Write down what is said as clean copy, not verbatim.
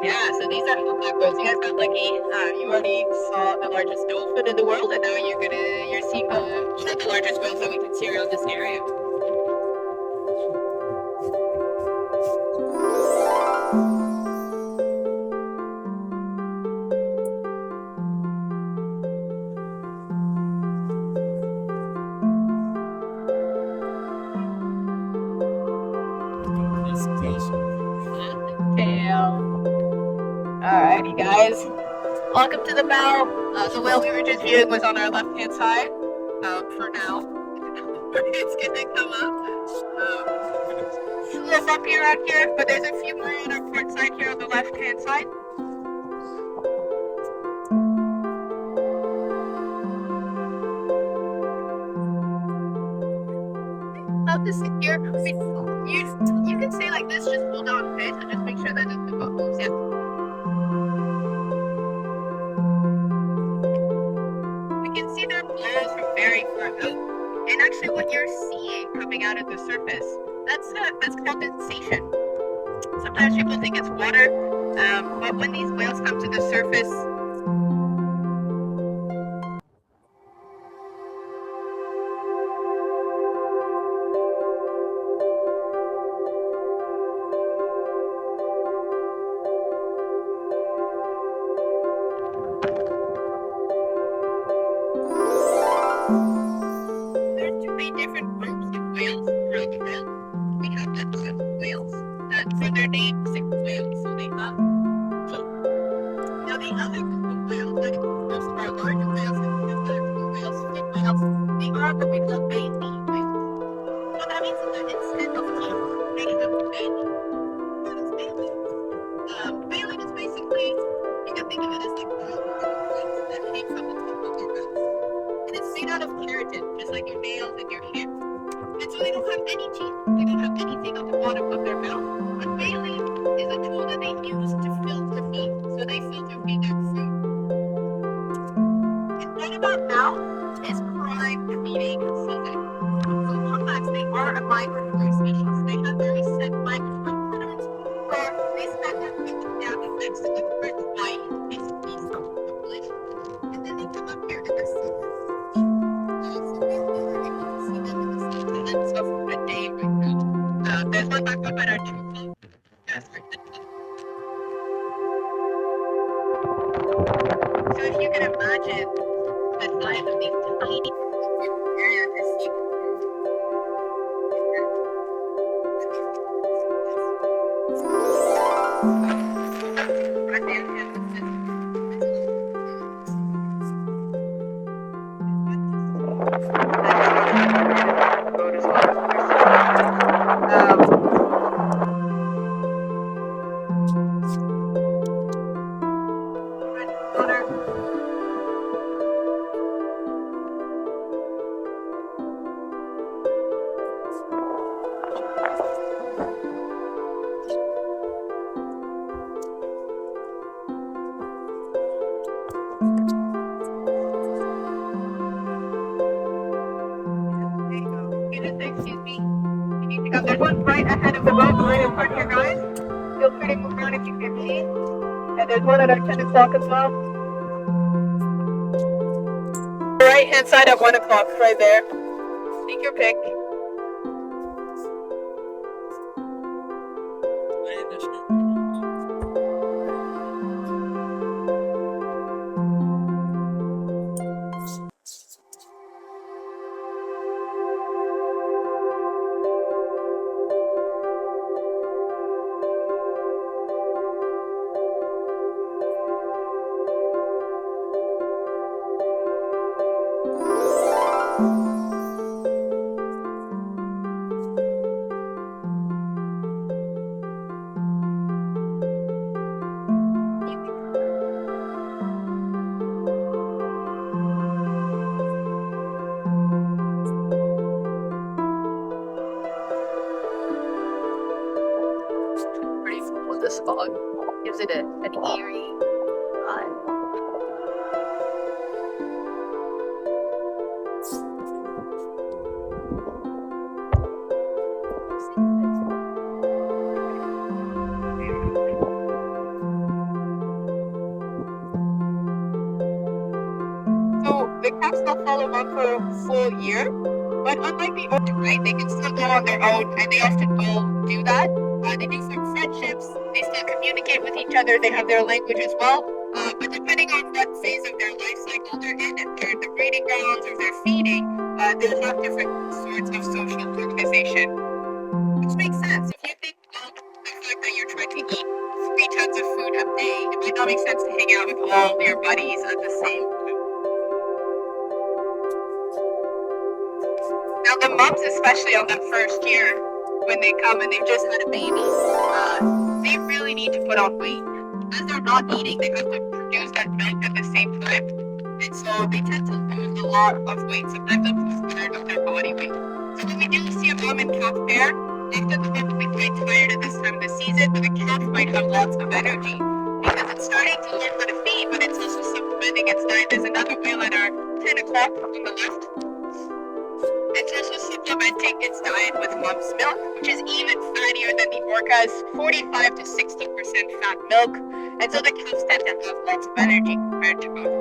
Yeah, so these are humpback whales. You guys got lucky. You already saw the largest dolphin in the world, and now you're seeing one of the largest whales that we can see around this area. Tail. Alrighty, guys. Welcome to the bow. The whale we were just viewing was on our left-hand side. For now, it's gonna come up. It's a little bumpy around here, but there's a few more on our port side here on the left-hand side. Love to sit here. You can stay like this, just hold on, okay? So just make sure that the boat moves. Yeah. We can see their blowers from very far out. And actually what you're seeing coming out at the surface, that's condensation. Sometimes people think it's water, but when these whales come to the surface, there's two main different groups of whales around the world. We have the whales that from their name, six whales. So they have now the other group of whales, that includes most of our larger whales, and the other group of whales, fin whales, they are what we call baleen whales. What that means is that instead of teeth, they have baleen. What is baleen? Baleen is basically, you can think of it as like that hang from the top of your mouth. And it's made out of keratin, just like your nails and your hair. And so they don't have any teeth. They don't have anything on the bottom of their mouth. But baleen is a tool that they use to filter feed. So they filter feed their food. And right about now is prime feeding season. So humpbacks, they are a migratory species. They have very set migratory patterns where they spend their winter down in Mexico or Hawaii, basically some population. And then they come up here in the summer. Of a day right now. There's one back up at our 2 o'clock. Yes, so if you can imagine the size of these tiny area is excuse me. You need to come. There's one right ahead of the boat, right in front here, guys. Feel free to move around if you can see. And there's one at our 10 o'clock as well. Right hand side at 1 o'clock, right there. Take your pick. This fog gives it an eerie vibe. calves they'll follow mom for a full year, but unlike the older, right, they can still go on their own, and they often will do that. They do some friendships. They still communicate with each other. They have their language as well. But depending on what phase of their life cycle they're in, if they're in the breeding grounds or they're feeding, they'll have different sorts of social organization, which makes sense. If you think about the fact that you're trying to eat 3 tons of food a day, it might not make sense to hang out with all your buddies at the same time. Now, the moms, especially on that first year, when they come and they've just had a baby, they really need to put on weight. As they're not eating, they have to produce that milk at the same time. And so they tend to lose a lot of weight, sometimes up to a third of their body weight. So when we do see a mom and calf pair, often the mom will be quite tired at this time of the season, but the calf might have lots of energy because it's starting to learn how to feed, but it's also supplementing its diet. There's another whale at our 10 o'clock on the left. It's also supplementing its diet with mom's milk, which is even fattier than the orcas, 45 to 60% fat milk. And so the calves tend to have lots of energy compared to mom.